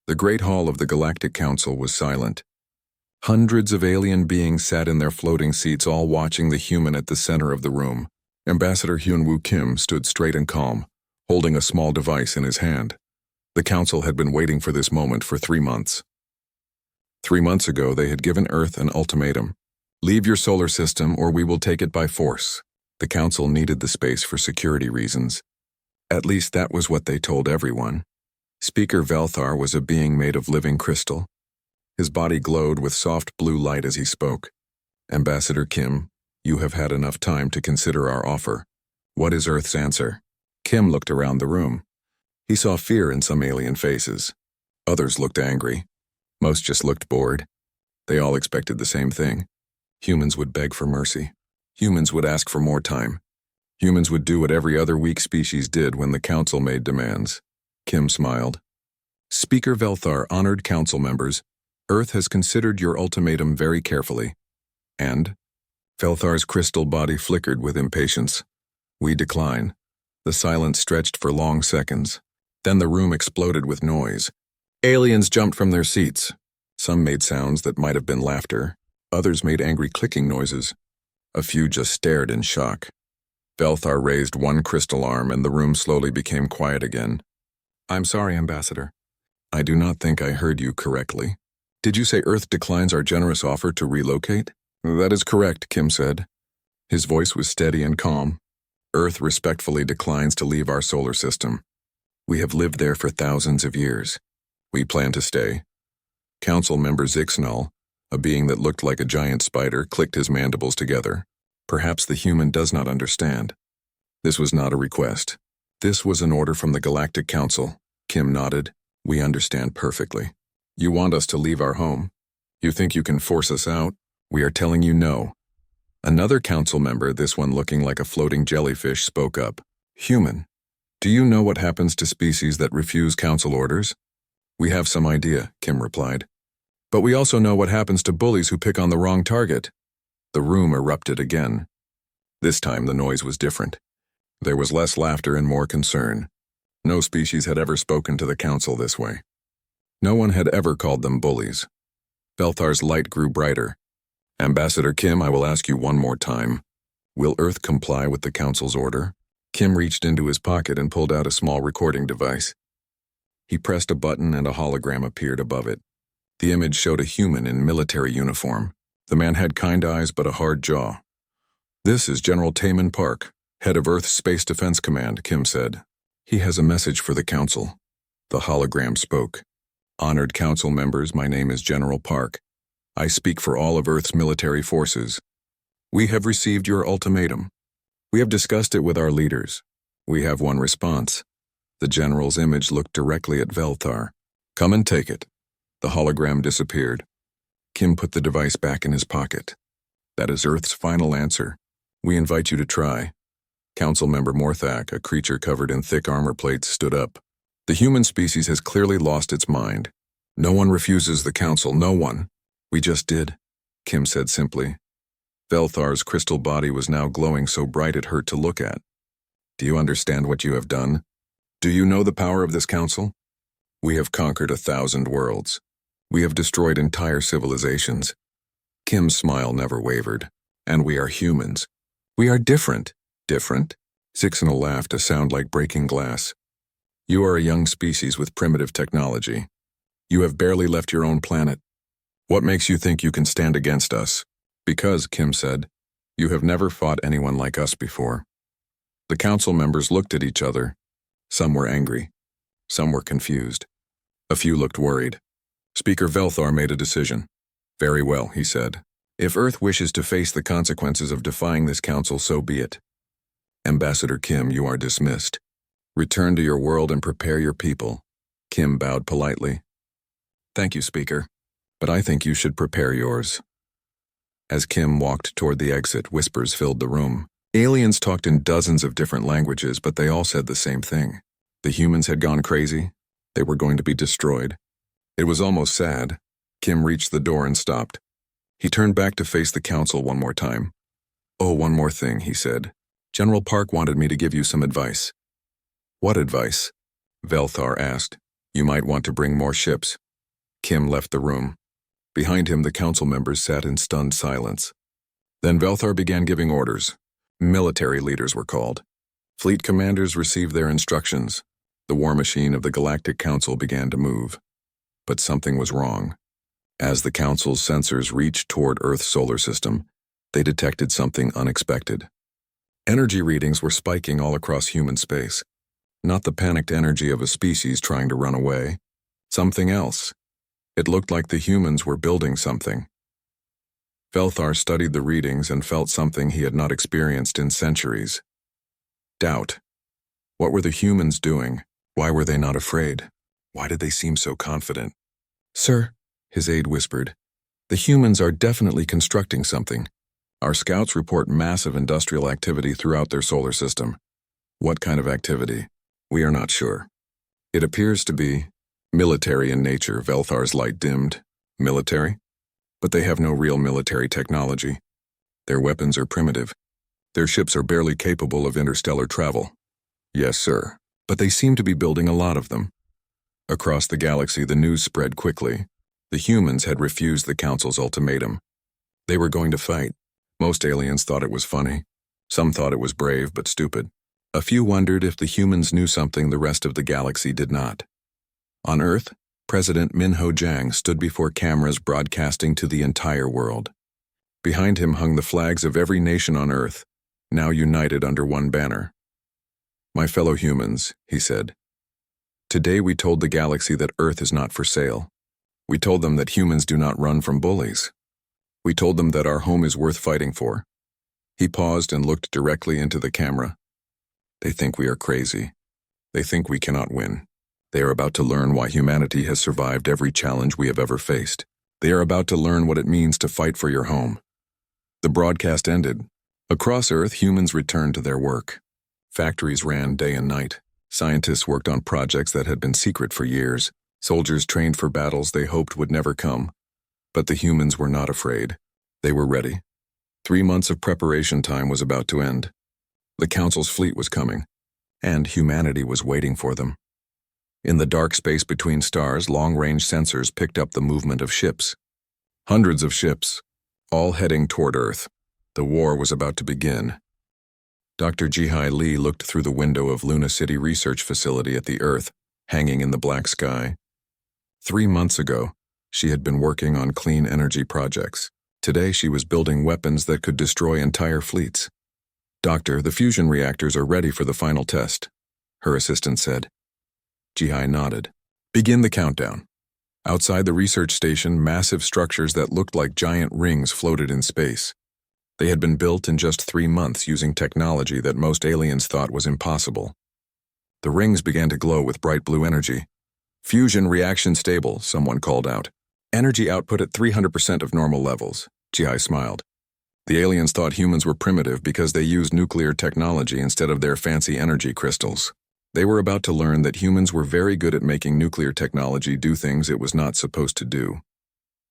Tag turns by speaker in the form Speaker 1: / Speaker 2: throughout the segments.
Speaker 1: The Great Hall of the Galactic Council was silent. Hundreds of alien beings sat in their floating seats, all watching the human at the center of the room. Ambassador Hyunwoo Kim stood straight and calm, holding a small device in his hand. The council had been waiting for this moment for 3 months. 3 months ago, they had given Earth an ultimatum. Leave your solar system or we will take it by force. The council needed the space for security reasons. At least that was what they told everyone. Speaker Velthar was a being made of living crystal. His body glowed with soft blue light as he spoke. Ambassador Kim, you have had enough time to consider our offer. What is Earth's answer? Kim looked around the room. He saw fear in some alien faces. Others looked angry. Most just looked bored. They all expected the same thing. Humans would beg for mercy. Humans would ask for more time. Humans would do what every other weak species did when the council made demands. Kim smiled. Speaker Velthar, honored council members, Earth has considered your ultimatum very carefully. And? Velthar's crystal body flickered with impatience. We decline. The silence stretched for long seconds. Then the room exploded with noise. Aliens jumped from their seats. Some made sounds that might have been laughter. Others made angry clicking noises. A few just stared in shock. Velthar raised one crystal arm and the room slowly became quiet again. I'm sorry, Ambassador. I do not think I heard you correctly. Did you say Earth declines our generous offer to relocate? That is correct, Kim said. His voice was steady and calm. Earth respectfully declines to leave our solar system. We have lived there for thousands of years. We plan to stay. Council member Zixnall, a being that looked like a giant spider, clicked his mandibles together. Perhaps the human does not understand. This was not a request. This was an order from the Galactic Council. Kim nodded. We understand perfectly. You want us to leave our home. You think you can force us out? We are telling you no. Another council member, this one looking like a floating jellyfish, spoke up. Human, do you know what happens to species that refuse council orders? We have some idea, Kim replied. But we also know what happens to bullies who pick on the wrong target. The room erupted again. This time the noise was different. There was less laughter and more concern. No species had ever spoken to the council this way. No one had ever called them bullies. Velthar's light grew brighter. Ambassador Kim, I will ask you one more time. Will Earth comply with the council's order? Kim reached into his pocket and pulled out a small recording device. He pressed a button and a hologram appeared above it. The image showed a human in military uniform. The man had kind eyes but a hard jaw. This is General Taman Park, head of Earth's Space Defense Command, Kim said. He has a message for the council. The hologram spoke. Honored council members, my name is General Park. I speak for all of Earth's military forces. We have received your ultimatum. We have discussed it with our leaders. We have one response. The general's image looked directly at Velthar. Come and take it. The hologram disappeared. Kim put the device back in his pocket. That is Earth's final answer. We invite you to try. Council member Morthak, a creature covered in thick armor plates, stood up. The human species has clearly lost its mind. No one refuses the council, no one. We just did, Kim said simply. Velthar's crystal body was now glowing so bright it hurt to look at. Do you understand what you have done? Do you know the power of this council? We have conquered 1,000 worlds. We have destroyed entire civilizations. Kim's smile never wavered. And we are humans. We are different. Different? Zixnall laughed, a sound like breaking glass. You are a young species with primitive technology. You have barely left your own planet. What makes you think you can stand against us? Because, Kim said, you have never fought anyone like us before. The council members looked at each other. Some were angry. Some were confused. A few looked worried. Speaker Velthar made a decision. Very well, he said. If Earth wishes to face the consequences of defying this council, so be it. Ambassador Kim, you are dismissed. Return to your world and prepare your people. Kim bowed politely. Thank you, Speaker, but I think you should prepare yours. As Kim walked toward the exit, whispers filled the room. Aliens talked in dozens of different languages, but they all said the same thing. The humans had gone crazy. They were going to be destroyed. It was almost sad. Kim reached the door and stopped. He turned back to face the council one more time. Oh, one more thing, he said. General Park wanted me to give you some advice. What advice? Velthar asked. You might want to bring more ships. Kim left the room. Behind him, the council members sat in stunned silence. Then Velthar began giving orders. Military leaders were called. Fleet commanders received their instructions. The war machine of the Galactic Council began to move. But something was wrong. As the Council's sensors reached toward Earth's solar system, they detected something unexpected. Energy readings were spiking all across human space. Not the panicked energy of a species trying to run away. Something else. It looked like the humans were building something. Velthar studied the readings and felt something he had not experienced in centuries. Doubt. What were the humans doing? Why were they not afraid? Why did they seem so confident? "Sir," his aide whispered, "the humans are definitely constructing something. Our scouts report massive industrial activity throughout their solar system." "What kind of activity?" "We are not sure. It appears to be military in nature." Velthar's light dimmed. "Military? But they have no real military technology. Their weapons are primitive. Their ships are barely capable of interstellar travel." "Yes, sir. But they seem to be building a lot of them." Across the galaxy, the news spread quickly. The humans had refused the Council's ultimatum. They were going to fight. Most aliens thought it was funny. Some thought it was brave but stupid. A few wondered if the humans knew something the rest of the galaxy did not. On Earth, President Minho Jiang stood before cameras broadcasting to the entire world. Behind him hung the flags of every nation on Earth, now united under one banner. "My fellow humans," he said, "today we told the galaxy that Earth is not for sale. We told them that humans do not run from bullies. We told them that our home is worth fighting for." He paused and looked directly into the camera. "They think we are crazy. They think we cannot win. They are about to learn why humanity has survived every challenge we have ever faced. They are about to learn what it means to fight for your home." The broadcast ended. Across Earth, humans returned to their work. Factories ran day and night. Scientists worked on projects that had been secret for years. Soldiers trained for battles they hoped would never come. But the humans were not afraid. They were ready. 3 months of preparation time was about to end. The Council's fleet was coming, and humanity was waiting for them. In the dark space between stars, long-range sensors picked up the movement of ships. Hundreds of ships, all heading toward Earth. The war was about to begin. Dr. Jihai Li looked through the window of Luna City Research Facility at the Earth, hanging in the black sky. 3 months ago, she had been working on clean energy projects. Today she was building weapons that could destroy entire fleets. "Doctor, the fusion reactors are ready for the final test," her assistant said. Jihai nodded. "Begin the countdown." Outside the research station, massive structures that looked like giant rings floated in space. They had been built in just 3 months using technology that most aliens thought was impossible. The rings began to glow with bright blue energy. "Fusion reaction stable," someone called out. "Energy output at 300% of normal levels." Jihai smiled. The aliens thought humans were primitive because they used nuclear technology instead of their fancy energy crystals. They were about to learn that humans were very good at making nuclear technology do things it was not supposed to do.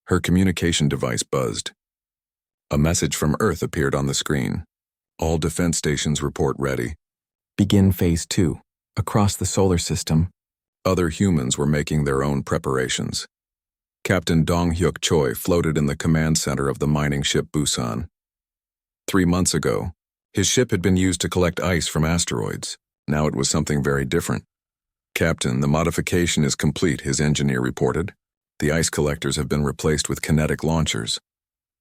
Speaker 1: Her communication device buzzed. A message from Earth appeared on the screen. "All defense stations report ready. Begin Phase 2, across the solar system." Other humans were making their own preparations. Captain Dong-hyuk Choi floated in the command center of the mining ship Busan. 3 months ago, his ship had been used to collect ice from asteroids. Now it was something very different. "Captain, the modification is complete," his engineer reported. "The ice collectors have been replaced with kinetic launchers."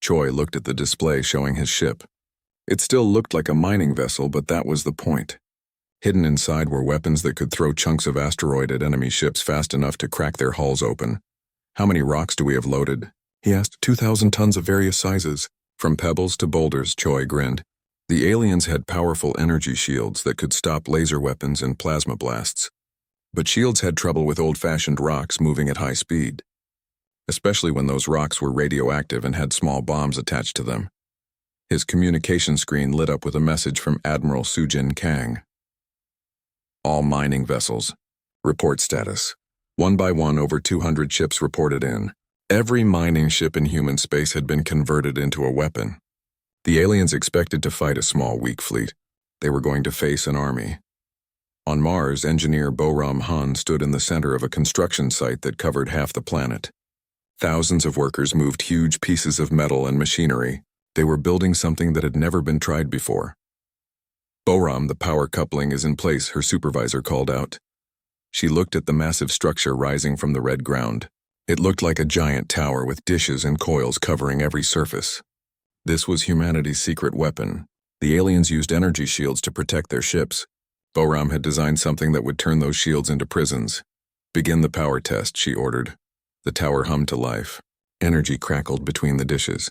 Speaker 1: Choi looked at the display showing his ship. It still looked like a mining vessel, but that was the point. Hidden inside were weapons that could throw chunks of asteroid at enemy ships fast enough to crack their hulls open. "How many rocks do we have loaded?" he asked. 2,000 tons of various sizes. From pebbles to boulders, Choi grinned. The aliens had powerful energy shields that could stop laser weapons and plasma blasts. But shields had trouble with old-fashioned rocks moving at high speed, especially when those rocks were radioactive and had small bombs attached to them. His communication screen lit up with a message from Admiral Sujin Kang. "All mining vessels. Report status. 1 by 1 over 200 ships reported in." Every mining ship in human space had been converted into a weapon. The aliens expected to fight a small, weak fleet. They were going to face an army. On Mars, engineer Boram Han stood in the center of a construction site that covered half the planet. Thousands of workers moved huge pieces of metal and machinery. They were building something that had never been tried before. Boram, the power coupling is in place, her supervisor called out. She looked at the massive structure rising from the red ground. It looked like a giant tower with dishes and coils covering every surface. This was humanity's secret weapon. The aliens used energy shields to protect their ships. Boram had designed something that would turn those shields into prisons. Begin the power test, she ordered. The tower hummed to life. Energy crackled between the dishes.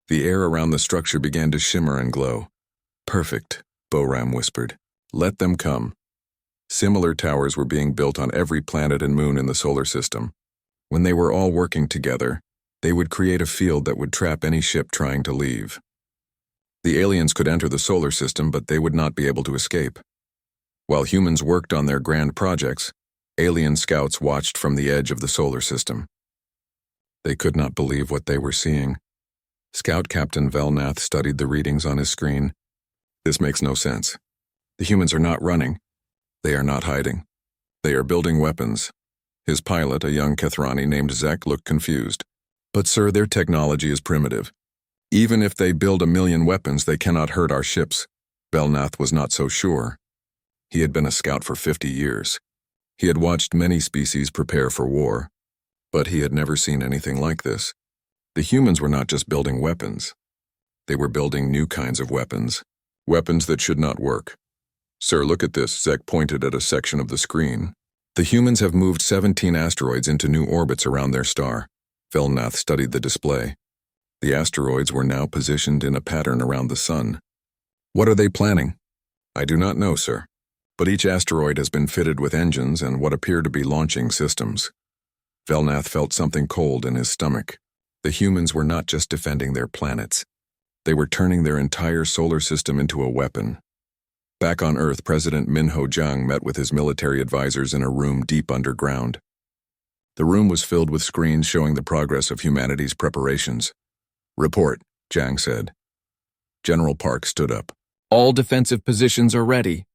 Speaker 1: The air around the structure began to shimmer and glow. Perfect, Boram whispered. Let them come. Similar towers were being built on every planet and moon in the solar system. When they were all working together, they would create a field that would trap any ship trying to leave. The aliens could enter the solar system, but they would not be able to escape. While humans worked on their grand projects, alien scouts watched from the edge of the solar system. They could not believe what they were seeing. Scout Captain Velnath studied the readings on his screen. This makes no sense. The humans are not running. They are not hiding. They are building weapons. His pilot, a young Kethrani named Zek, looked confused. But sir, their technology is primitive. Even if they build 1,000,000 weapons, they cannot hurt our ships. Velnath was not so sure. He had been a scout for 50 years. He had watched many species prepare for war, but he had never seen anything like this. The humans were not just building weapons. They were building new kinds of weapons. Weapons that should not work. Sir, look at this, Zek pointed at a section of the screen. The humans have moved 17 asteroids into new orbits around their star. Velnath studied the display. The asteroids were now positioned in a pattern around the sun. What are they planning? I do not know, sir. But each asteroid has been fitted with engines and what appear to be launching systems. Velnath felt something cold in his stomach. The humans were not just defending their planets. They were turning their entire solar system into a weapon. Back on Earth, President Minho Jiang met with his military advisors in a room deep underground. The room was filled with screens showing the progress of humanity's preparations. Report, Jiang said. General Park stood up.
Speaker 2: All defensive positions are ready.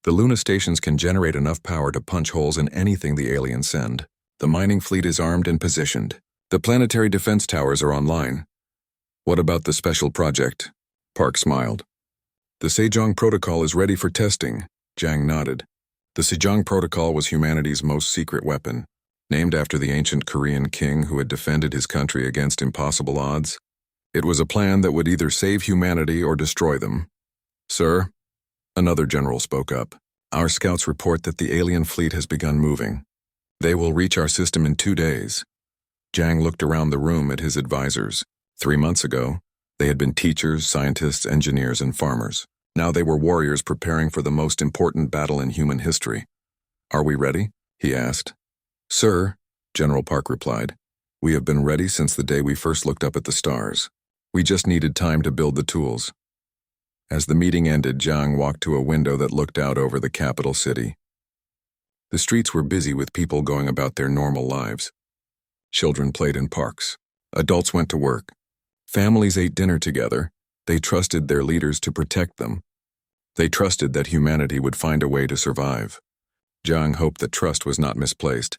Speaker 1: The Luna stations can generate enough power to punch holes in anything the aliens send. The mining fleet is armed and positioned. The planetary defense towers are online. What about the special project? Park smiled. The Sejong Protocol is ready for testing, Jiang nodded. The Sejong Protocol was humanity's most secret weapon, named after the ancient Korean king who had defended his country against impossible odds. It was a plan that would either save humanity or destroy them. Sir, another general spoke up. Our scouts report that the alien fleet has begun moving. They will reach our system in 2 days. Jiang looked around the room at his advisors. 3 months ago, they had been teachers, scientists, engineers, and farmers. Now they were warriors preparing for the most important battle in human history. Are we ready? He asked. Sir, General Park replied, we have been ready since the day we first looked up at the stars. We just needed time to build the tools. As the meeting ended, Jiang walked to a window that looked out over the capital city. The streets were busy with people going about their normal lives. Children played in parks. Adults went to work. Families ate dinner together. They trusted their leaders to protect them. They trusted that humanity would find a way to survive. Jiang hoped that trust was not misplaced.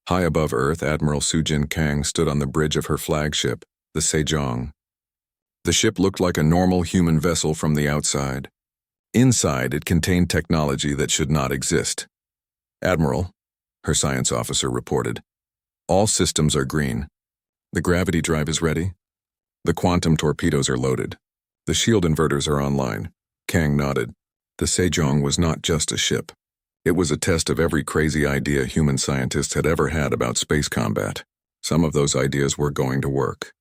Speaker 1: High above Earth, Admiral Sujin Kang stood on the bridge of her flagship, the Sejong. The ship looked like a normal human vessel from the outside. Inside, it contained technology that should not exist. Admiral, her science officer reported, all systems are green. The gravity drive is ready. The quantum torpedoes are loaded. The shield inverters are online. Kang nodded. The Sejong was not just a ship. It was a test of every crazy idea human scientists had ever had about space combat. Some of those ideas were going to work.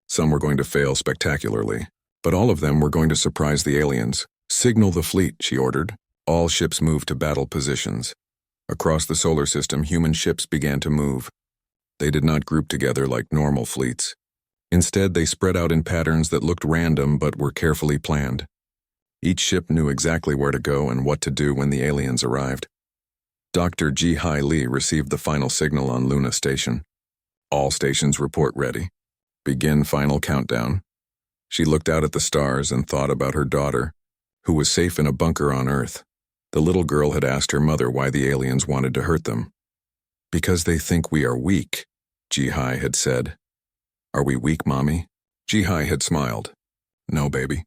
Speaker 1: Some were going to fail spectacularly. But all of them were going to surprise the aliens. Signal the fleet, she ordered. All ships moved to battle positions. Across the solar system, human ships began to move. They did not group together like normal fleets. Instead, they spread out in patterns that looked random but were carefully planned. Each ship knew exactly where to go and what to do when the aliens arrived. Dr. Ji-Hai Lee received the final signal on Luna Station. All stations report ready. Begin final countdown. She looked out at the stars and thought about her daughter, who was safe in a bunker on Earth. The little girl had asked her mother why the aliens wanted to hurt them. Because they think we are weak, Ji-Hai had said. Are we weak, Mommy? Ji-Hai had smiled. No, baby.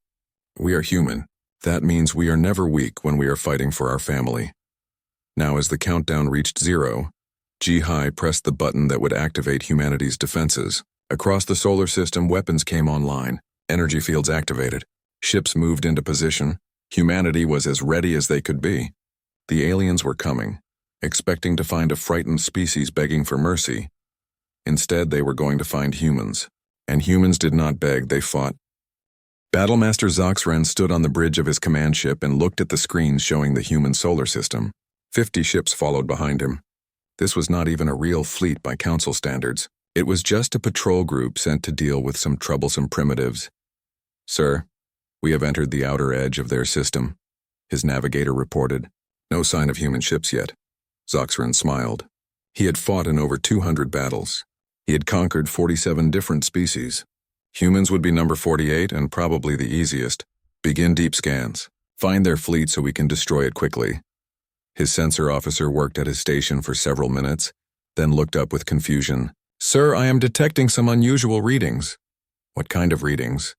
Speaker 1: We are human. That means we are never weak when we are fighting for our family. Now as the countdown reached 0, Ji-Hai pressed the button that would activate humanity's defenses. Across the solar system, weapons came online. Energy fields activated. Ships moved into position. Humanity was as ready as they could be. The aliens were coming, expecting to find a frightened species begging for mercy. Instead, they were going to find humans. And humans did not beg, they fought. Battlemaster Zoxran stood on the bridge of his command ship and looked at the screens showing the human solar system. 50 ships followed behind him. This was not even a real fleet by Council standards. It was just a patrol group sent to deal with some troublesome primitives. Sir, we have entered the outer edge of their system, his navigator reported. No sign of human ships yet. Zoxran smiled. He had fought in over 200 battles. He had conquered 47 different species. Humans would be number 48 and probably the easiest. Begin deep scans. Find their fleet so we can destroy it quickly. His sensor officer worked at his station for several minutes, then looked up with confusion. Sir, I am detecting some unusual readings. What kind of readings?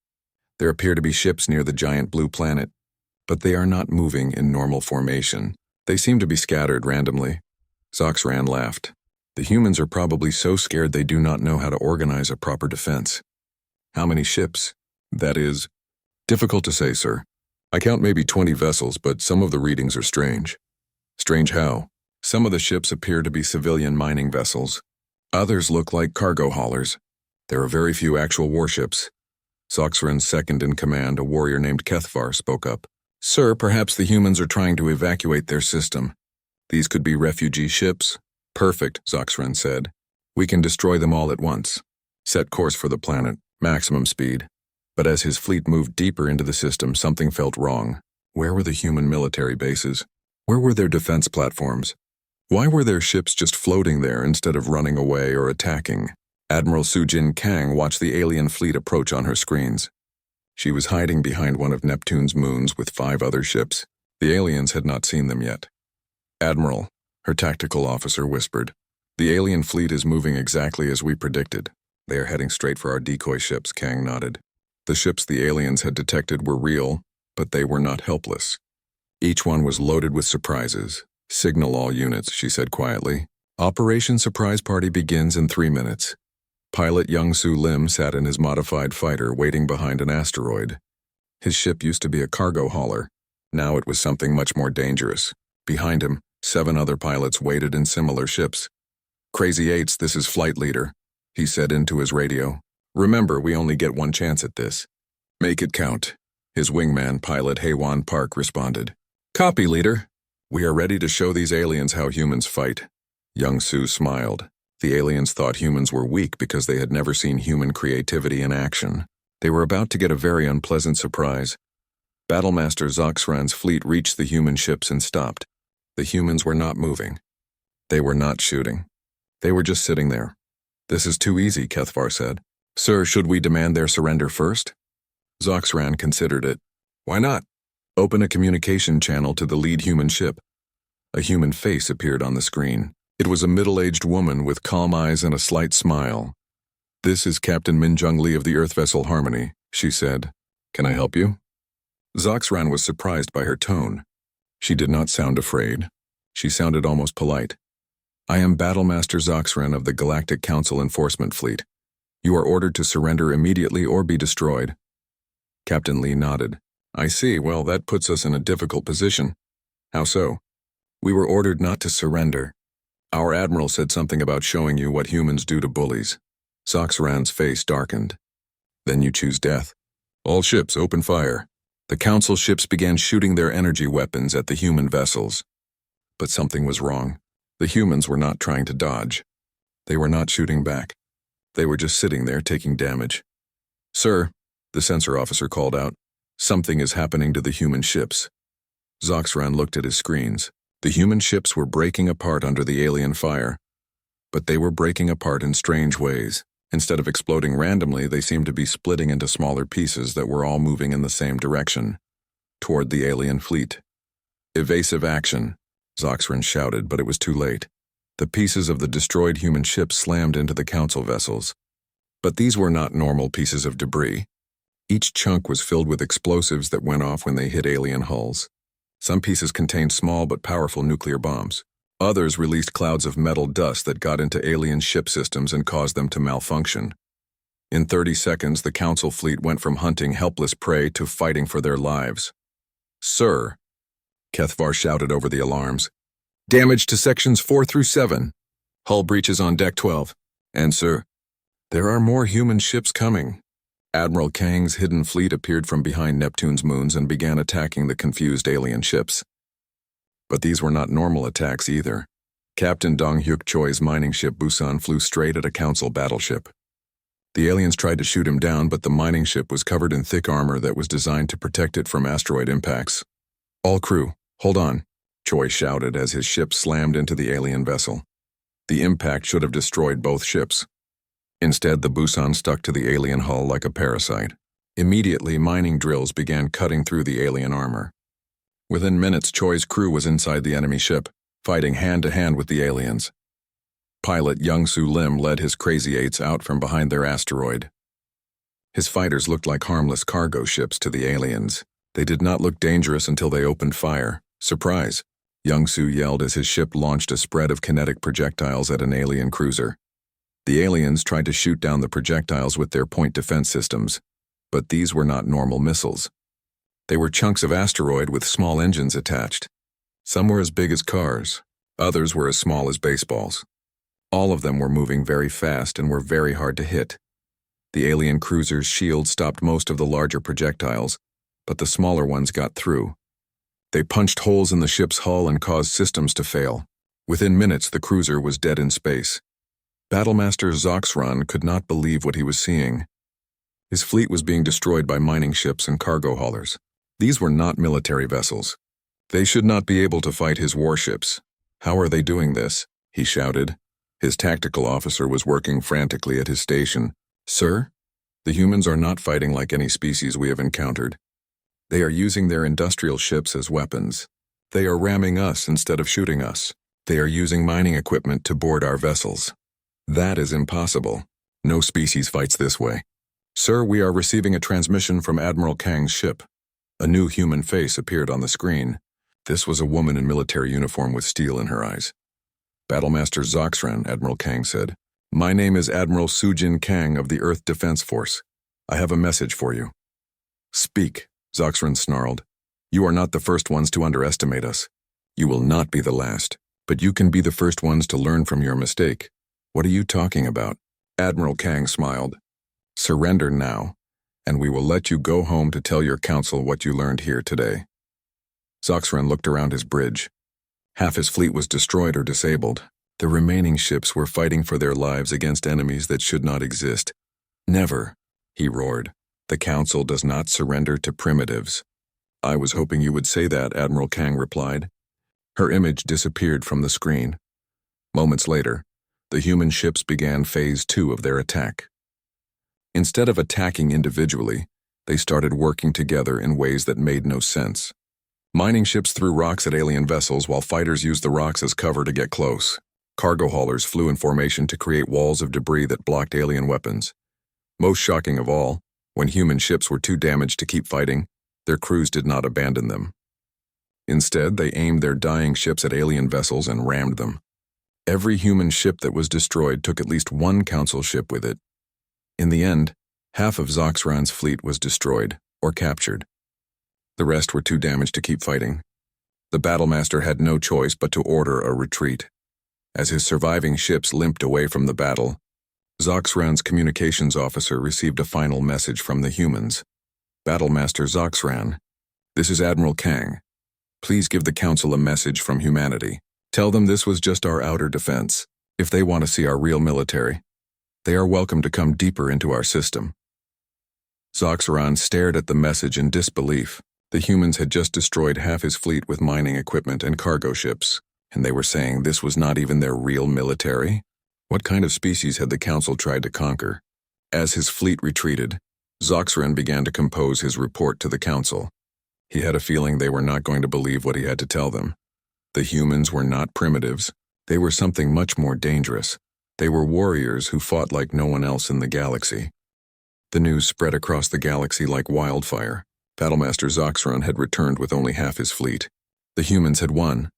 Speaker 1: There appear to be ships near the giant blue planet, but they are not moving in normal formation. They seem to be scattered randomly. Zoxran laughed. The humans are probably so scared they do not know how to organize a proper defense. How many ships? That is, difficult to say, sir. I count maybe 20 vessels, but some of the readings are strange. Strange how? Some of the ships appear to be civilian mining vessels. Others look like cargo haulers. There are very few actual warships. Zoxran's second in command, a warrior named Kethvar, spoke up. Sir, perhaps the humans are trying to evacuate their system. These could be refugee ships. Perfect, Zoxran said. We can destroy them all at once. Set course for the planet, maximum speed. But as his fleet moved deeper into the system, something felt wrong. Where were the human military bases? Where were their defense platforms? Why were their ships just floating there instead of running away or attacking? Admiral Sujin Kang watched the alien fleet approach on her screens. She was hiding behind one of Neptune's moons with 5 other ships. The aliens had not seen them yet. Admiral, her tactical officer whispered, the alien fleet is moving exactly as we predicted. They are heading straight for our decoy ships, Kang nodded. The ships the aliens had detected were real, but they were not helpless. Each one was loaded with surprises. Signal all units, she said quietly. Operation Surprise Party begins in 3 minutes. Pilot Young-Soo Lim sat in his modified fighter waiting behind an asteroid. His ship used to be a cargo hauler. Now it was something much more dangerous. Behind him, 7 other pilots waited in similar ships. Crazy Eights, this is Flight Leader, he said into his radio. Remember, we only get one chance at this. Make it count, his wingman, Pilot Haewon Park, responded. Copy, Leader. We are ready to show these aliens how humans fight. Young-Soo smiled. The aliens thought humans were weak because they had never seen human creativity in action. They were about to get a very unpleasant surprise. Battlemaster Zoxran's fleet reached the human ships and stopped. The humans were not moving. They were not shooting. They were just sitting there. This is too easy, Kethvar said. Sir, should we demand their surrender first? Zoxran considered it. Why not? Open a communication channel to the lead human ship. A human face appeared on the screen. It was a middle-aged woman with calm eyes and a slight smile. This is Captain Min Jung Lee of the Earth vessel Harmony, she said. Can I help you? Zoxran was surprised by her tone. She did not sound afraid. She sounded almost polite. I am Battlemaster Zoxran of the Galactic Council Enforcement Fleet. You are ordered to surrender immediately or be destroyed. Captain Lee nodded. I see. Well, that puts us in a difficult position. How so? We were ordered not to surrender. Our admiral said something about showing you what humans do to bullies. Zoxran's face darkened. Then you choose death. All ships, open fire. The council ships began shooting their energy weapons at the human vessels. But something was wrong. The humans were not trying to dodge. They were not shooting back. They were just sitting there taking damage. Sir, the sensor officer called out, something is happening to the human ships. Zoxran looked at his screens. The human ships were breaking apart under the alien fire. But they were breaking apart in strange ways. Instead of exploding randomly, they seemed to be splitting into smaller pieces that were all moving in the same direction, toward the alien fleet. Evasive action, Zoxran shouted, but it was too late. The pieces of the destroyed human ship slammed into the council vessels. But these were not normal pieces of debris. Each chunk was filled with explosives that went off when they hit alien hulls. Some pieces contained small but powerful nuclear bombs. Others released clouds of metal dust that got into alien ship systems and caused them to malfunction. In 30 seconds, the council fleet went from hunting helpless prey to fighting for their lives. "Sir," Kethvar shouted over the alarms. "Damage to sections 4 through 7. Hull breaches on deck 12. And sir, there are more human ships coming." Admiral Kang's hidden fleet appeared from behind Neptune's moons and began attacking the confused alien ships. But these were not normal attacks either. Captain Dong-hyuk Choi's mining ship Busan flew straight at a council battleship. The aliens tried to shoot him down, but the mining ship was covered in thick armor that was designed to protect it from asteroid impacts. "All crew, hold on," Choi shouted as his ship slammed into the alien vessel. The impact should have destroyed both ships. Instead, the Busan stuck to the alien hull like a parasite. Immediately, mining drills began cutting through the alien armor. Within minutes, Choi's crew was inside the enemy ship, fighting hand-to-hand with the aliens. Pilot Young-Soo Lim led his Crazy Eights out from behind their asteroid. His fighters looked like harmless cargo ships to the aliens. They did not look dangerous until they opened fire. "Surprise!" Young-Soo yelled as his ship launched a spread of kinetic projectiles at an alien cruiser. The aliens tried to shoot down the projectiles with their point defense systems, but these were not normal missiles. They were chunks of asteroid with small engines attached. Some were as big as cars, others were as small as baseballs. All of them were moving very fast and were very hard to hit. The alien cruiser's shield stopped most of the larger projectiles, but the smaller ones got through. They punched holes in the ship's hull and caused systems to fail. Within minutes, the cruiser was dead in space. Battlemaster Zoxran could not believe what he was seeing. His fleet was being destroyed by mining ships and cargo haulers. These were not military vessels. They should not be able to fight his warships. "How are they doing this?" he shouted. His tactical officer was working frantically at his station. "Sir, the humans are not fighting like any species we have encountered. They are using their industrial ships as weapons. They are ramming us instead of shooting us. They are using mining equipment to board our vessels. That is impossible. No species fights this way. Sir, we are receiving a transmission from Admiral Kang's ship." A new human face appeared on the screen. This was a woman in military uniform with steel in her eyes. "Battlemaster Zoxran," Admiral Kang said. "My name is Admiral Sujin Kang of the Earth Defense Force. I have a message for you." "Speak," Zoxran snarled. "You are not the first ones to underestimate us. You will not be the last, but you can be the first ones to learn from your mistake." "What are you talking about?" Admiral Kang smiled. "Surrender now, and we will let you go home to tell your council what you learned here today." Zoxran looked around his bridge. Half his fleet was destroyed or disabled. The remaining ships were fighting for their lives against enemies that should not exist. "Never," he roared. "The council does not surrender to primitives." "I was hoping you would say that," Admiral Kang replied. Her image disappeared from the screen. Moments later, the human ships began phase 2 of their attack. Instead of attacking individually, they started working together in ways that made no sense. Mining ships threw rocks at alien vessels while fighters used the rocks as cover to get close. Cargo haulers flew in formation to create walls of debris that blocked alien weapons. Most shocking of all, when human ships were too damaged to keep fighting, their crews did not abandon them. Instead, they aimed their dying ships at alien vessels and rammed them. Every human ship that was destroyed took at least one council ship with it. In the end, half of Zoxran's fleet was destroyed or captured. The rest were too damaged to keep fighting. The Battlemaster had no choice but to order a retreat. As his surviving ships limped away from the battle, Zoxran's communications officer received a final message from the humans. "Battlemaster Zoxran, this is Admiral Kang. Please give the Council a message from humanity. Tell them this was just our outer defense. If they want to see our real military, they are welcome to come deeper into our system." Zoxran stared at the message in disbelief. The humans had just destroyed half his fleet with mining equipment and cargo ships, and they were saying this was not even their real military? What kind of species had the Council tried to conquer? As his fleet retreated, Zoxran began to compose his report to the Council. He had a feeling they were not going to believe what he had to tell them. The humans were not primitives. They were something much more dangerous. They were warriors who fought like no one else in the galaxy. The news spread across the galaxy like wildfire. Battlemaster Zoxron had returned with only half his fleet. The humans had won.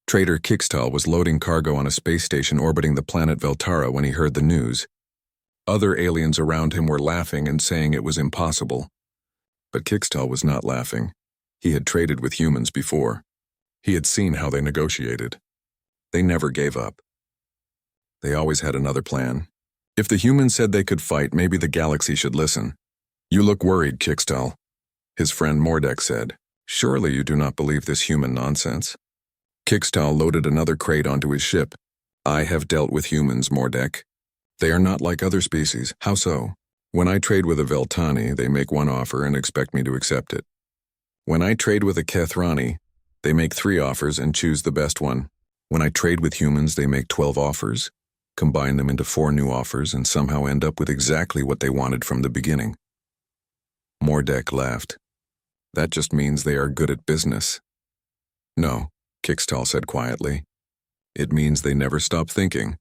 Speaker 1: Trader Kixtal was loading cargo on a space station orbiting the planet Veltara when he heard the news. Other aliens around him were laughing and saying it was impossible. But Kixtal was not laughing. He had traded with humans before. He had seen how they negotiated. They never gave up. They always had another plan. If the humans said they could fight, maybe the galaxy should listen. "You look worried, Kixtal," his friend Mordek said. "Surely you do not believe this human nonsense?" Kixtal loaded another crate onto his ship. "I have dealt with humans, Mordek. They are not like other species." "How so?" "When I trade with a Veltani, they make one offer and expect me to accept it. When I trade with a Kethrani, they make 3 offers and choose the best one. When I trade with humans, they make 12 offers, combine them into 4 new offers, and somehow end up with exactly what they wanted from the beginning." Mordek laughed. "That just means they are good at business." "No," Kixtal said quietly. "It means they never stop thinking.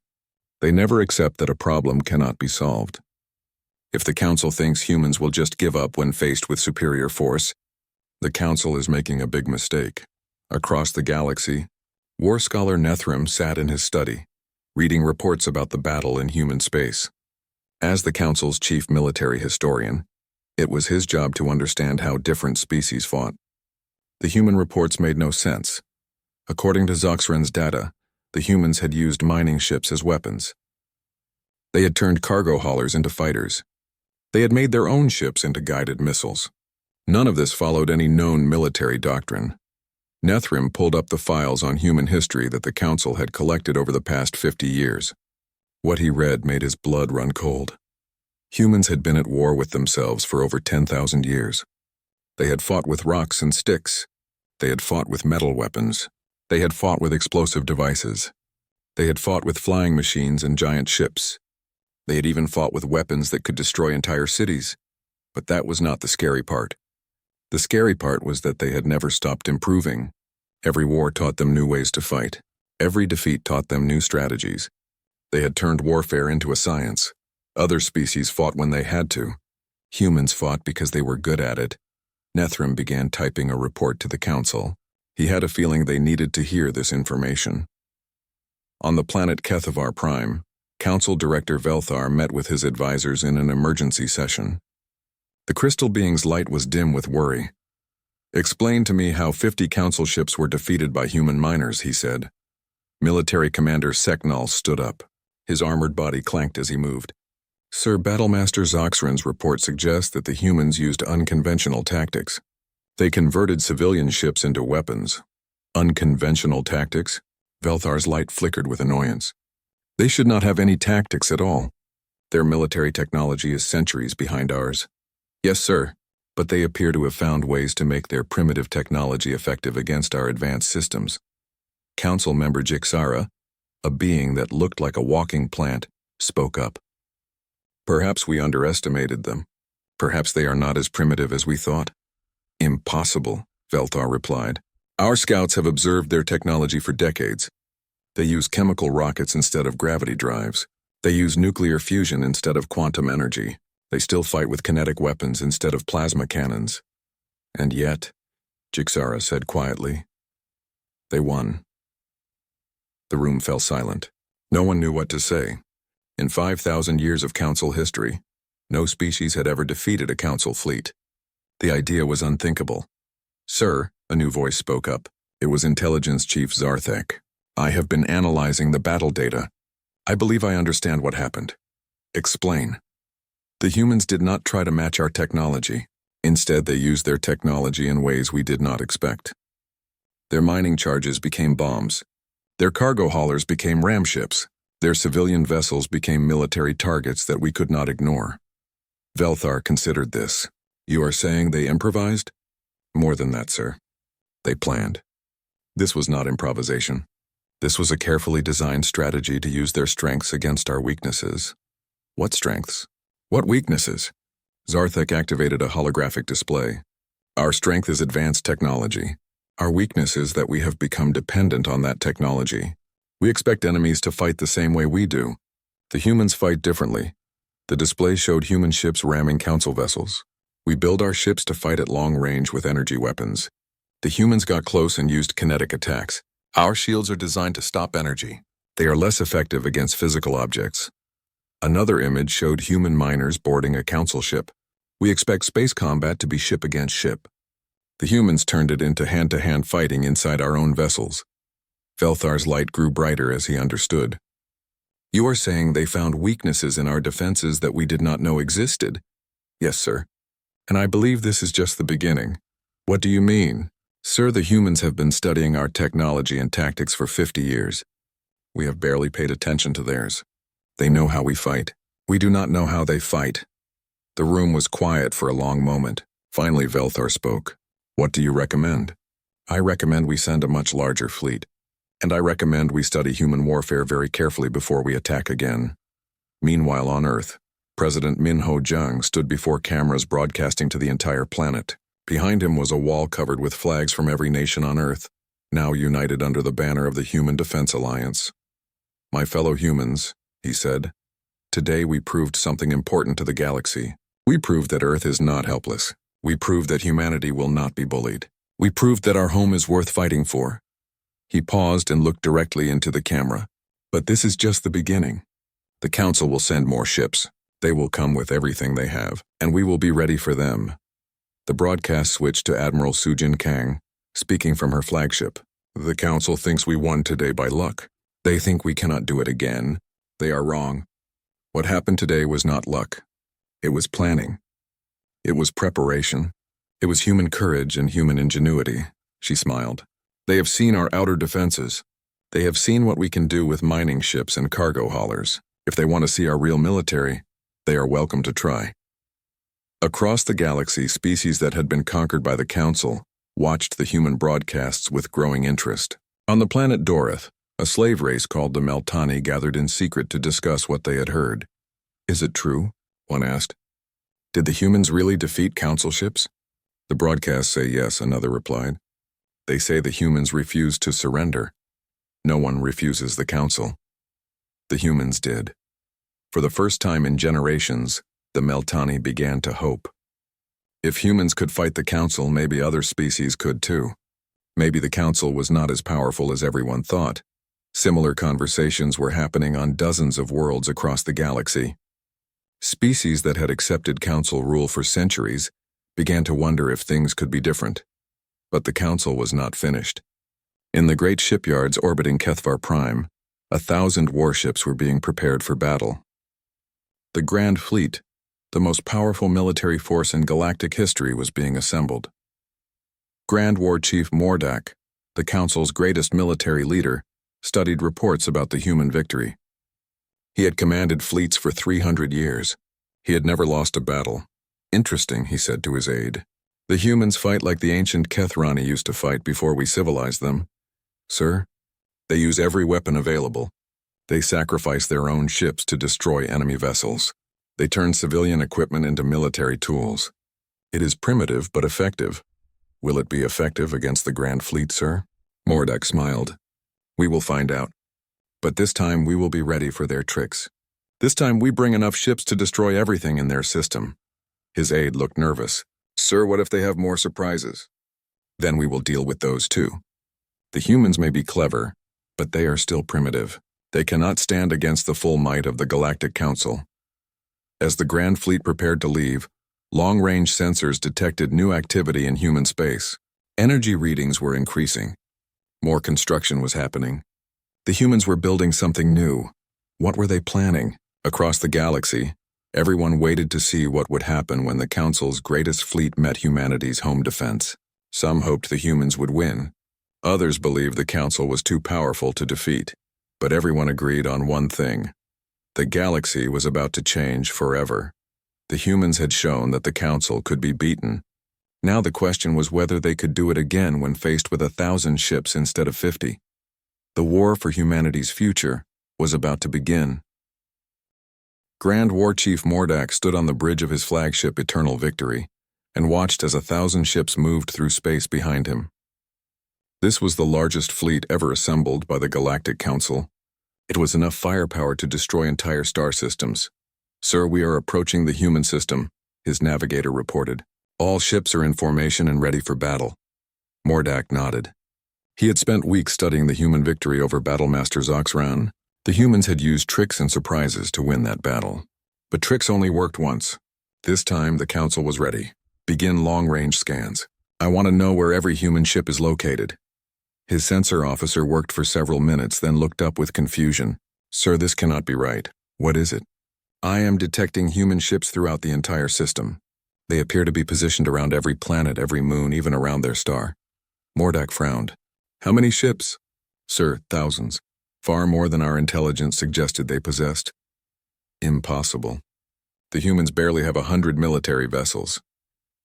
Speaker 1: They never accept that a problem cannot be solved. If the Council thinks humans will just give up when faced with superior force, the Council is making a big mistake." Across the galaxy, war scholar Nethrim sat in his study, reading reports about the battle in human space. As the Council's chief military historian, it was his job to understand how different species fought. The human reports made no sense. According to Zoxron's data, the humans had used mining ships as weapons. They had turned cargo haulers into fighters. They had made their own ships into guided missiles. None of this followed any known military doctrine. Nethrim pulled up the files on human history that the Council had collected over the past 50 years. What he read made his blood run cold. Humans had been at war with themselves for over 10,000 years. They had fought with rocks and sticks. They had fought with metal weapons. They had fought with explosive devices. They had fought with flying machines and giant ships. They had even fought with weapons that could destroy entire cities. But that was not the scary part. The scary part was that they had never stopped improving. Every war taught them new ways to fight. Every defeat taught them new strategies. They had turned warfare into a science. Other species fought when they had to. Humans fought because they were good at it. Nethrim began typing a report to the Council. He had a feeling they needed to hear this information. On the planet Kethavar Prime, Council Director Velthar met with his advisors in an emergency session. The crystal being's light was dim with worry. "Explain to me how 50 Council ships were defeated by human miners," he said. Military Commander Seknal stood up. His armored body clanked as he moved. "Sir, Battlemaster Zoxron's report suggests that the humans used unconventional tactics. They converted civilian ships into weapons." "Unconventional tactics?" Velthar's light flickered with annoyance. "They should not have any tactics at all. Their military technology is centuries behind ours." "Yes, sir, but they appear to have found ways to make their primitive technology effective against our advanced systems." Council member Jixara, a being that looked like a walking plant, spoke up. "Perhaps we underestimated them. Perhaps they are not as primitive as we thought." "Impossible," Velthar replied. "Our scouts have observed their technology for decades. They use chemical rockets instead of gravity drives. They use nuclear fusion instead of quantum energy. They still fight with kinetic weapons instead of plasma cannons. And yet," Jixara said quietly, "they won." The room fell silent. No one knew what to say. In 5,000 years of Council history, no species had ever defeated a Council fleet. The idea was unthinkable. "Sir," a new voice spoke up. It was Intelligence Chief Zarthek. "I have been analyzing the battle data. I believe I understand what happened." "Explain." "The humans did not try to match our technology. Instead, they used their technology in ways we did not expect. Their mining charges became bombs. Their cargo haulers became ram ships. Their civilian vessels became military targets that we could not ignore." Velthar considered this. "You are saying they improvised?" "More than that, sir. They planned. This was not improvisation. This was a carefully designed strategy to use their strengths against our weaknesses." "What strengths? What weaknesses?" Zarthek activated a holographic display. Our strength is advanced technology. Our weakness is that we have become dependent on that technology. We expect enemies to fight the same way we do. The humans fight differently. The display showed human ships ramming council vessels. We build our ships to fight at long range with energy weapons. The humans got close and used kinetic attacks. Our shields are designed to stop energy. They are less effective against physical objects. Another image showed human miners boarding a council ship. We expect space combat to be ship against ship. The humans turned it into hand-to-hand fighting inside our own vessels. Velthar's light grew brighter as he understood. You are saying they found weaknesses in our defenses that we did not know existed? Yes, sir. And I believe this is just the beginning. What do you mean? Sir, the humans have been studying our technology and tactics for 50 years. We have barely paid attention to theirs. They know how we fight. We do not know how they fight. The room was quiet for a long moment. Finally, Velthar spoke. What do you recommend? I recommend we send a much larger fleet. And I recommend we study human warfare very carefully before we attack again. Meanwhile, on Earth, President Min Ho-jung stood before cameras broadcasting to the entire planet. Behind him was a wall covered with flags from every nation on Earth, now united under the banner of the Human Defense Alliance. My fellow humans, he said, today we proved something important to the galaxy. We proved that Earth is not helpless. We proved that humanity will not be bullied. We proved that our home is worth fighting for. He paused and looked directly into the camera. But this is just the beginning. The Council will send more ships. They will come with everything they have, and we will be ready for them. The broadcast switched to Admiral Sujin Kang, speaking from her flagship. The Council thinks we won today by luck. They think we cannot do it again. They are wrong. What happened today was not luck. It was planning. It was preparation. It was human courage and human ingenuity. She smiled. They have seen our outer defenses. They have seen what we can do with mining ships and cargo haulers. If they want to see our real military, they are welcome to try. Across the galaxy, species that had been conquered by the Council watched the human broadcasts with growing interest. On the planet Dorith, a slave race called the Meltani gathered in secret to discuss what they had heard. Is it true? One asked. Did the humans really defeat Council ships? The broadcasts say yes, another replied. They say the humans refused to surrender. No one refuses the Council. The humans did. For the first time in generations, the Meltani began to hope. If humans could fight the Council, maybe other species could too. Maybe the Council was not as powerful as everyone thought. Similar conversations were happening on dozens of worlds across the galaxy. Species that had accepted Council rule for centuries began to wonder if things could be different. But the Council was not finished. In the great shipyards orbiting Kethvar Prime, 1,000 warships were being prepared for battle. The Grand Fleet, the most powerful military force in galactic history, was being assembled. Grand War Chief Mordak, the Council's greatest military leader, studied reports about the human victory. He had commanded fleets for 300 years. He had never lost a battle. Interesting, he said to his aide. The humans fight like the ancient Kethrani used to fight before we civilized them. Sir, they use every weapon available. They sacrifice their own ships to destroy enemy vessels. They turn civilian equipment into military tools. It is primitive but effective. Will it be effective against the Grand Fleet, sir? Mordak smiled. We will find out. But this time we will be ready for their tricks. This time we bring enough ships to destroy everything in their system. His aide looked nervous. Sir, what if they have more surprises? Then we will deal with those too. The humans may be clever, but they are still primitive. They cannot stand against the full might of the Galactic Council. As the Grand Fleet prepared to leave, long-range sensors detected new activity in human space. Energy readings were increasing. More construction was happening. The humans were building something new. What were they planning? Across the galaxy, everyone waited to see what would happen when the Council's greatest fleet met humanity's home defense. Some hoped the humans would win. Others believed the Council was too powerful to defeat. But everyone agreed on one thing. The galaxy was about to change forever. The humans had shown that the Council could be beaten. Now the question was whether they could do it again when faced with 1,000 ships instead of 50. The war for humanity's future was about to begin. Grand War Chief Mordak stood on the bridge of his flagship Eternal Victory. and watched as 1,000 ships moved through space behind him. This was the largest fleet ever assembled by the Galactic Council. It was enough firepower to destroy entire star systems. "Sir, we are approaching the human system," his navigator reported. "All ships are in formation and ready for battle." Mordak nodded. He had spent weeks studying the human victory over Battlemaster Zoxran. The humans had used tricks and surprises to win that battle. But tricks only worked once. This time, the Council was ready. "Begin long-range scans. I want to know where every human ship is located." His sensor officer worked for several minutes, then looked up with confusion. "Sir, this cannot be right. What is it?" "I am detecting human ships throughout the entire system. They appear to be positioned around every planet, every moon, even around their star." Mordak frowned. "How many ships?" "Sir, thousands. Far more than our intelligence suggested they possessed." "Impossible. The humans barely have 100 military vessels."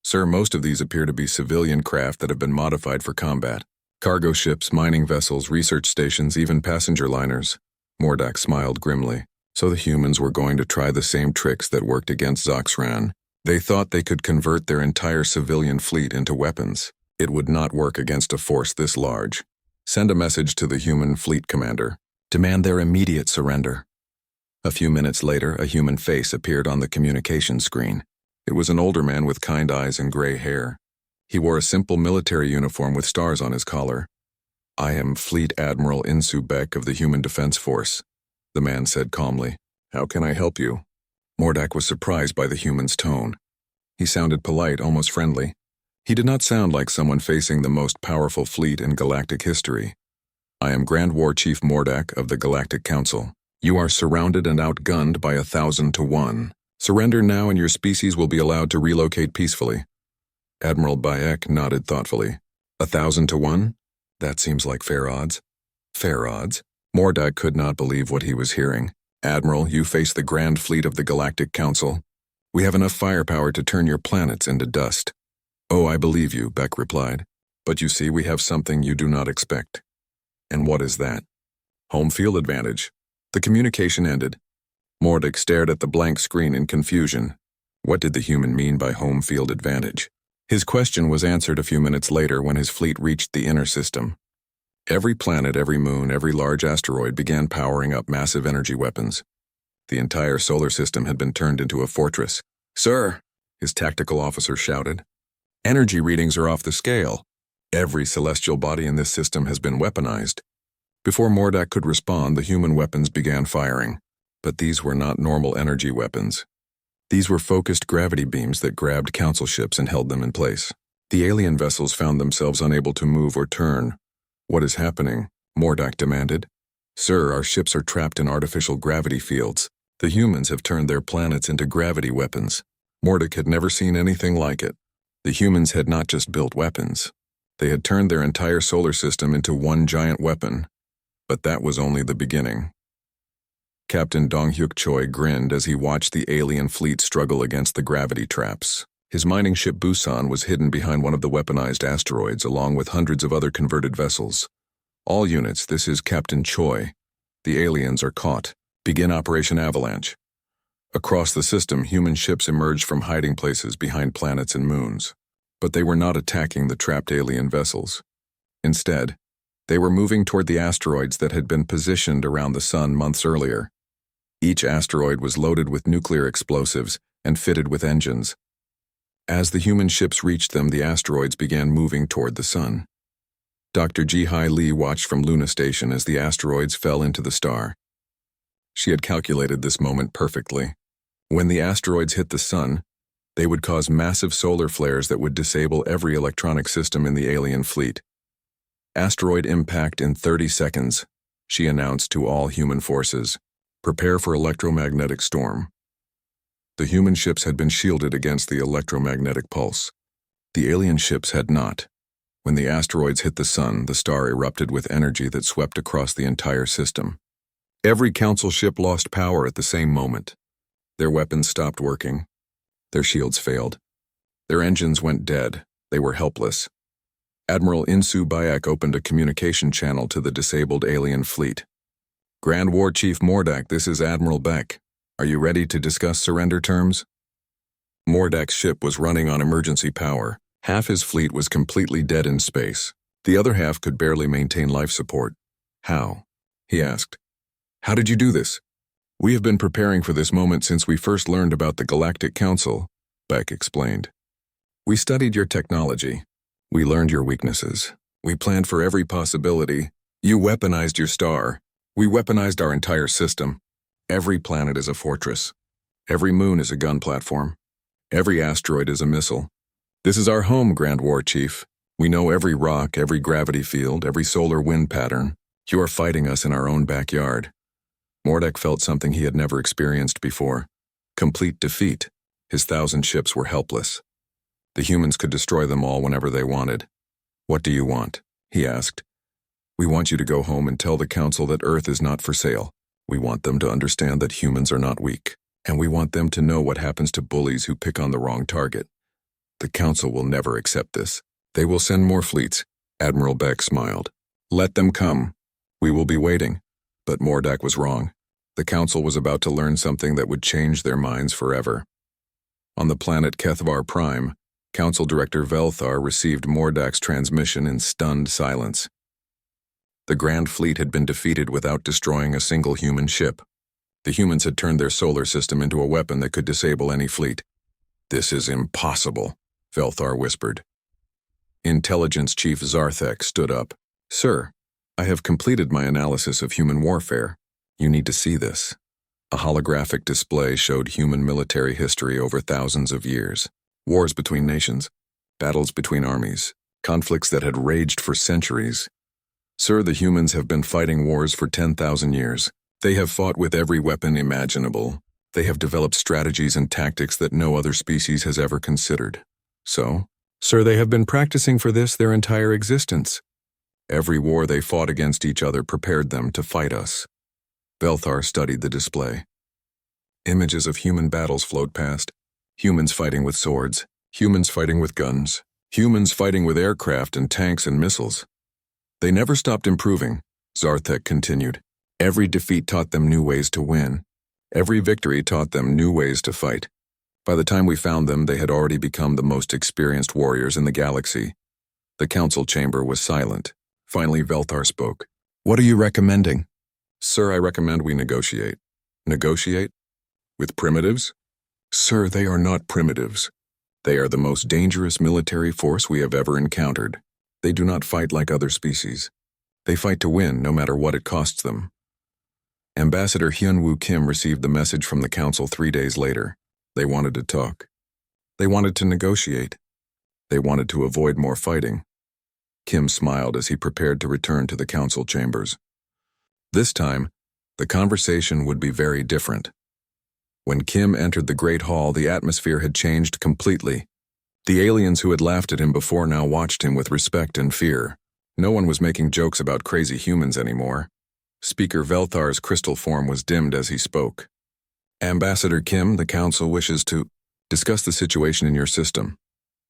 Speaker 1: "Sir, most of these appear to be civilian craft that have been modified for combat. Cargo ships, mining vessels, research stations, even passenger liners." Mordak smiled grimly. So the humans were going to try the same tricks that worked against Zoxran. They thought they could convert their entire civilian fleet into weapons. It would not work against a force this large. "Send a message to the human fleet commander. Demand their immediate surrender." A few minutes later, a human face appeared on the communication screen. It was an older man with kind eyes and gray hair. He wore a simple military uniform with stars on his collar. "I am Fleet Admiral Insu Beck of the Human Defense Force," the man said calmly. "How can I help you?" Mordak was surprised by the human's tone. He sounded polite, almost friendly. He did not sound like someone facing the most powerful fleet in galactic history. "I am Grand War Chief Mordak of the Galactic Council. You are surrounded and outgunned by 1,000 to 1. Surrender now and your species will be allowed to relocate peacefully." Admiral Bayek nodded thoughtfully. 1,000 to 1? That seems like fair odds. Fair odds? Mordak could not believe what he was hearing. "Admiral, you face the Grand Fleet of the Galactic Council. We have enough firepower to turn your planets into dust." "Oh, I believe you," Beck replied. "But you see, we have something you do not expect." "And what is that?" "Home field advantage." The communication ended. Mordak stared at the blank screen in confusion. What did the human mean by home field advantage? His question was answered a few minutes later when his fleet reached the inner system. Every planet, every moon, every large asteroid began powering up massive energy weapons. The entire solar system had been turned into a fortress. "Sir," his tactical officer shouted, "energy readings are off the scale. Every celestial body in this system has been weaponized." Before Mordak could respond, the human weapons began firing. But these were not normal energy weapons. These were focused gravity beams that grabbed council ships and held them in place. The alien vessels found themselves unable to move or turn. "What is happening?" Mordak demanded. "Sir, our ships are trapped in artificial gravity fields. The humans have turned their planets into gravity weapons." Mordak had never seen anything like it. The humans had not just built weapons. They had turned their entire solar system into one giant weapon. But that was only the beginning. Captain Donghyuk Choi grinned as he watched the alien fleet struggle against the gravity traps. His mining ship Busan was hidden behind one of the weaponized asteroids along with hundreds of other converted vessels. "All units, this is Captain Choi. The aliens are caught. Begin Operation Avalanche." Across the system, human ships emerged from hiding places behind planets and moons. But they were not attacking the trapped alien vessels. Instead, they were moving toward the asteroids that had been positioned around the sun months earlier. Each asteroid was loaded with nuclear explosives and fitted with engines. As the human ships reached them, the asteroids began moving toward the sun. Dr. Ji-Hai Lee watched from Luna Station as the asteroids fell into the star. She had calculated this moment perfectly. When the asteroids hit the sun, they would cause massive solar flares that would disable every electronic system in the alien fleet. "Asteroid impact in 30 seconds, she announced to all human forces. "Prepare for electromagnetic storm." The human ships had been shielded against the electromagnetic pulse. The alien ships had not. When the asteroids hit the sun, the star erupted with energy that swept across the entire system. Every council ship lost power at the same moment. Their weapons stopped working. Their shields failed. Their engines went dead. They were helpless. Admiral Insu Bayek opened a communication channel to the disabled alien fleet. "Grand War Chief Mordak, this is Admiral Beck. Are you ready to discuss surrender terms?" Mordak's ship was running on emergency power. Half his fleet was completely dead in space. The other half could barely maintain life support. How? He asked. How did you do this? We have been preparing for this moment since we first learned about the Galactic Council, Beck explained. We studied your technology. We learned your weaknesses. We planned for every possibility. You weaponized your star. We weaponized our entire system. Every planet is a fortress. Every moon is a gun platform. Every asteroid is a missile. This is our home, Grand War Chief. We know every rock, every gravity field, every solar wind pattern. You are fighting us in our own backyard. Mordak felt something he had never experienced before. Complete defeat. His 1,000 ships were helpless. The humans could destroy them all whenever they wanted. What do you want? He asked. We want you to go home and tell the Council that Earth is not for sale. We want them to understand that humans are not weak. And we want them to know what happens to bullies who pick on the wrong target. The Council will never accept this. They will send more fleets. Admiral Beck smiled. Let them come. We will be waiting. But Mordak was wrong. The Council was about to learn something that would change their minds forever. On the planet Kethvar Prime, Council Director Velthar received Mordak's transmission in stunned silence. The Grand Fleet had been defeated without destroying a single human ship. The humans had turned their solar system into a weapon that could disable any fleet. This is impossible, Velthar whispered. Intelligence Chief Zarthek stood up. Sir, I have completed my analysis of human warfare. You need to see this. A holographic display showed human military history over thousands of years. Wars between nations, battles between armies, conflicts that had raged for centuries. Sir, the humans have been fighting wars for 10,000 years. They have fought with every weapon imaginable. They have developed strategies and tactics that no other species has ever considered. So, sir, they have been practicing for this their entire existence. Every war they fought against each other prepared them to fight us. Velthar studied the display. Images of human battles flowed past. Humans fighting with swords, humans fighting with guns, humans fighting with aircraft and tanks and missiles. They never stopped improving, Zarthek continued. Every defeat taught them new ways to win. Every victory taught them new ways to fight. By the time we found them, they had already become the most experienced warriors in the galaxy. The council chamber was silent. Finally, Velthar spoke. What are you recommending? Sir, I recommend we negotiate. Negotiate? With primitives? Sir, they are not primitives. They are the most dangerous military force we have ever encountered. They do not fight like other species. They fight to win, no matter what it costs them. Ambassador Hyunwoo Kim received the message from the council 3 days later. They wanted to talk. They wanted to negotiate. They wanted to avoid more fighting. Kim smiled as he prepared to return to the council chambers. This time, the conversation would be very different. When Kim entered the Great Hall, the atmosphere had changed completely. The aliens who had laughed at him before now watched him with respect and fear. No one was making jokes about crazy humans anymore. Speaker Velthar's crystal form was dimmed as he spoke. Ambassador Kim, the council wishes to discuss the situation in your system.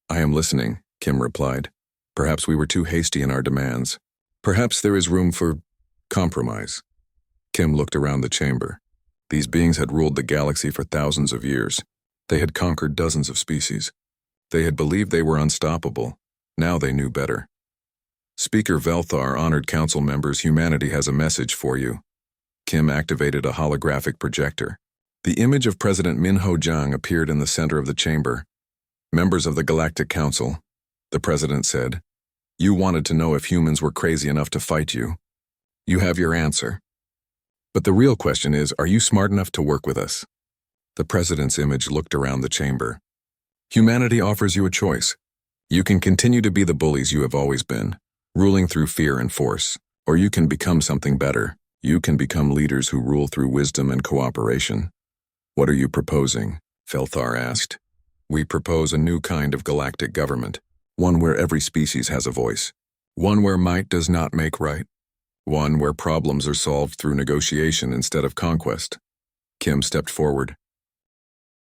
Speaker 1: I am listening, Kim replied. Perhaps we were too hasty in our demands. Perhaps there is room for compromise. Kim looked around the chamber. These beings had ruled the galaxy for thousands of years. They had conquered dozens of species. They had believed they were unstoppable. Now they knew better. Speaker Velthar, honored council members, humanity has a message for you. Kim activated a holographic projector. The image of President Min Ho-jang appeared in the center of the chamber. Members of the Galactic Council, the president said, you wanted to know if humans were crazy enough to fight you. You have your answer. But the real question is, are you smart enough to work with us? The president's image looked around the chamber. Humanity offers you a choice. You can continue to be the bullies you have always been, ruling through fear and force, or you can become something better. You can become leaders who rule through wisdom and cooperation. What are you proposing? Velthar asked. We propose a new kind of galactic government, one where every species has a voice, one where might does not make right, one where problems are solved through negotiation instead of conquest. Kim stepped forward.